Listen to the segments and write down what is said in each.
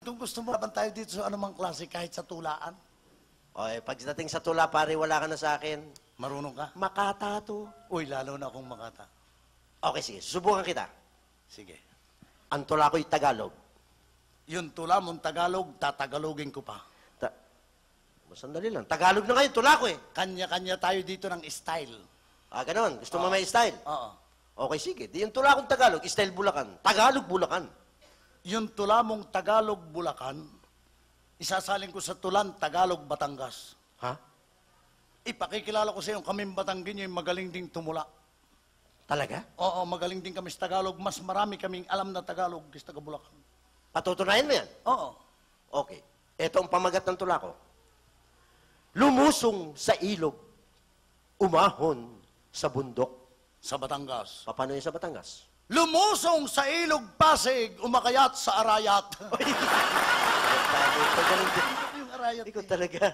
Kung gusto mo, laban tayo dito sa anumang klase kahit sa tulaan. Okay, pagdating sa tula, pare, wala ka na sa akin. Marunong ka? Makata to. Uy, lalo na akong makata. Okay, sige. Susubukan kita. Sige. Ang tula ko'y Tagalog. Yung tula mong Tagalog, tatagalogin ko pa. Sandali lang. Tagalog na ngayon, tula ko eh. Kanya-kanya tayo dito ng style. Ah, ganon. Gusto mo may style? Oo. Okay, sige. Di yung tula kong Tagalog, style Bulacan. Tagalog, Bulacan. Yung tula mong Tagalog, Bulacan, isasalin ko sa tulan, Tagalog, Batangas. Ha? Ipakikilala ko sa iyo, kaming Batanggin yung magaling ding tumula. Talaga? Oo, magaling din kami sa Tagalog. Mas marami kaming alam na Tagalog kaysa taga Bulacan. Patutunayan mo yan? Oo. Okay. Ito ang pamagat ng tula ko. Lumusong sa ilog, umahon sa bundok. Sa Batangas. Paano yun sa Batangas? Lumusong sa ilog Pasig, umakayat sa Arayat. Yung Arayat. Ikaw talaga.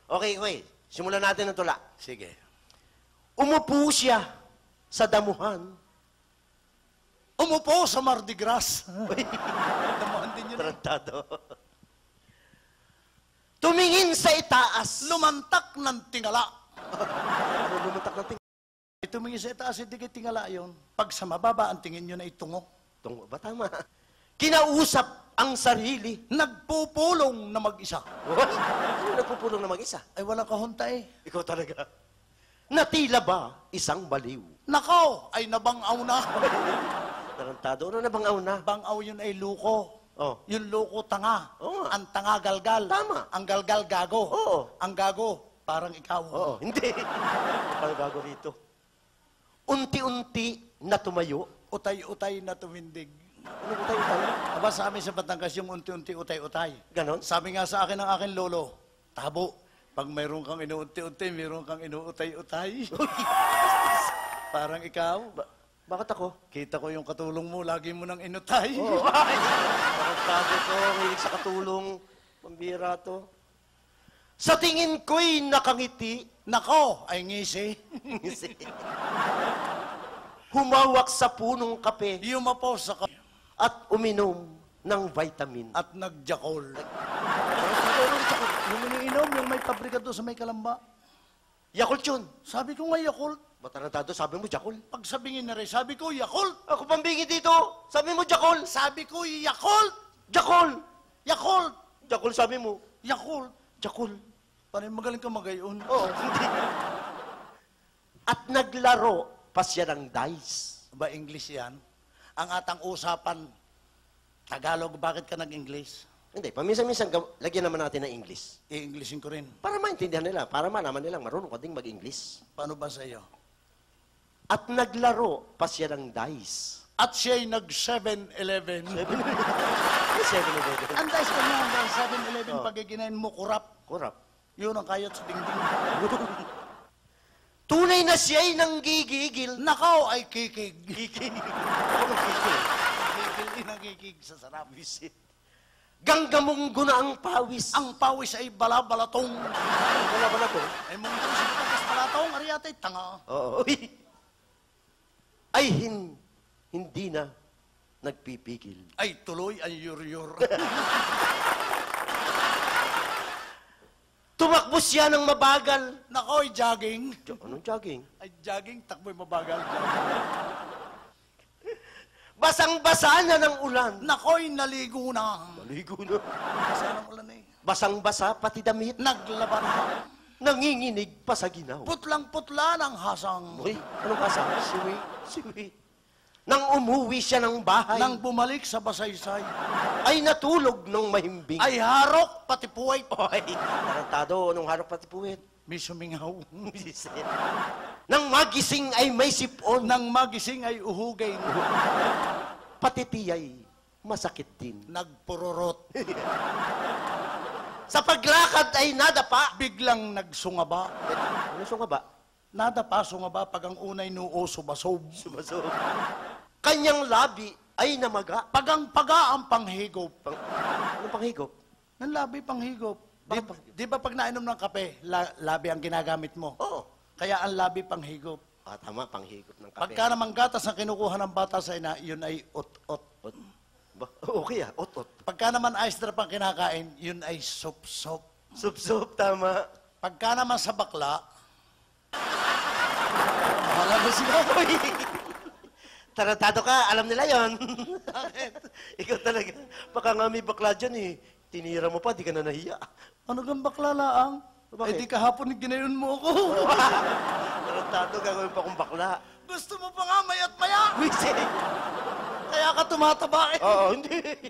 Okay, okay. Simulan natin ang tula. Sige. Umupo siya sa damuhan. Umupo sa Mardi Gras. Damuhan din yun. Tarantado. Tumingin sa itaas. Lumantak ng tingala. Ano lumatak ng tingala? Tumingin sa itaas, hindi kayo tingala yun. Pag sa mababa, ang tingin nyo na itungo. Tungo ba? Tama. Kinausap ang sarili. Nagpupulong na mag-isa. Ano nagpupulong na mag-isa? Ay, walang kahunta eh. Ikaw talaga. Natila ba isang baliw? Nako, ay nabangaw na. Tarantado. Ano na bang auna? Bangaw yun ay luko. Oh. Yung luko tanga. Oo nga. Ang tanga galgal. Tama. Ang galgal gago. Oo. Ang gago, parang ikaw. Oo, hindi. Parang gago rito. Unti-unti na tumayo. Utay-utay na tumindig. Ano ba tayo? Aba sa amin sa Batangas yung unti-unti utay-utay. Ganon? Sabi nga sa akin ng akin lolo, tabo, pag mayroon kang inuunti-unti, mayroon kang inuutay-utay. Parang ikaw. Bakit ako? Kita ko yung katulong mo, lagi mo nang inutay. Oo. Tarantado to. Hilig sa katulong. Pambira to. Sa tingin ko'y nakangiti. Nako, ay ngisi. Humawak sa punong kape. Yumapo sa At uminom ng vitamin. at nagjakol. Yung iniinom, yung may pabrika doon sa may Kalamba. Yakult yun. Sabi ko nga Yakult. Matarantado, sabi mo, Jakol. Pag sabingin na rin, sabi ko Yakult. Ako pambingi dito. Sabi mo, Jakol. Sabi ko Yakult. Jakol. Yakult. Jakol, sabi mo. Yakult. Jakol. Parang magaling ka magayon. Oo, hindi. At naglaro pa siya ng dice. Ba English yan? Ang atang usapan, Tagalog, bakit ka nag-English? Hindi, paminsan-minsan, lagyan naman natin ng English. I-Englishin ko rin. Para maintindihan nila, para malaman nilang marunong ka ding mag-English. Paano ba sa iyo? At naglaro pa siya ng dice. At siya'y nag-7-Eleven. 7-Eleven. Ang dice ko niya, ang 7-Eleven, pag ginahin mo, kurap. Kurap. Yun ang kayot sa dingding. Tunay na siya'y nanggigigil. Nakaw ay kikig. Kikig. Ano kikig? Kikig din ang kikig sa sarap. Visit. Ganggamong guna ang pawis. Ang pawis ay bala-balatong. Wala ba na to? Ay mong ito sa pagkas balatong, ariyatay tanga. Oo. Ay, hindi na nagpipigil. Ay tuloy ay yuryur. Tumakbo siya ng mabagal. Nakoy jogging. Anong jogging? Ay jogging, takbo'y mabagal. Jogging. Basang-basa na ng ulan. Nakoy naligo na. Maligo na. Basa ng ulan eh. Basang-basa, pati damit. Naglaban na. Nanginginig pa sa ginaw. Putlang-putla ng hasang. Uy, anong kasama? Siwi. Siwi. Nang umuwi siya ng bahay, Nang bumalik sa basaysay. ay natulog ng mahimbing. Ay harok pati puway. Ay, tarantado, nung harap pati puwet. May sumingaw. Nang magising ay may sipon. Nang magising ay uhugay. Pati tiyay, masakit din. Nagpururot. Sa paglakad ay nadapa. Biglang nagsungaba. Ano nga ba? Nadapa sungaba pag ang unay noo subasob. Sumaso. Kanyang labi ay namaga. Pagang-paga ang panghigop. Anong panghigop? Ng labi panghigop. Bakit Di ba pag nainom ng kape, labi ang ginagamit mo? Oo. Kaya ang labi panghigop. Ah, tama, panghigop ng kape. Pagka namang gatas ang kinukuha ng bata sa ina, yun ay ot-ot. Ba, okay ot-ot. Pagka naman ice drop ang kinakain, yun ay soup-soup. Sup-sup, tama. Pagka naman sa bakla, bahala mo sila. Uy! Tarantado ka, alam nila yon. Ikaw talaga. Baka nga may bakla dyan eh. Tinira mo pa, di ka na nahiya. Ano kang bakla laang? Bakit? Eh di kahapon ginayon mo ako. Tarantado, gagawin pa kong bakla. Gusto mo pa nga mayat maya. Wisi! Kaya ka tumataba eh. Oo, hindi.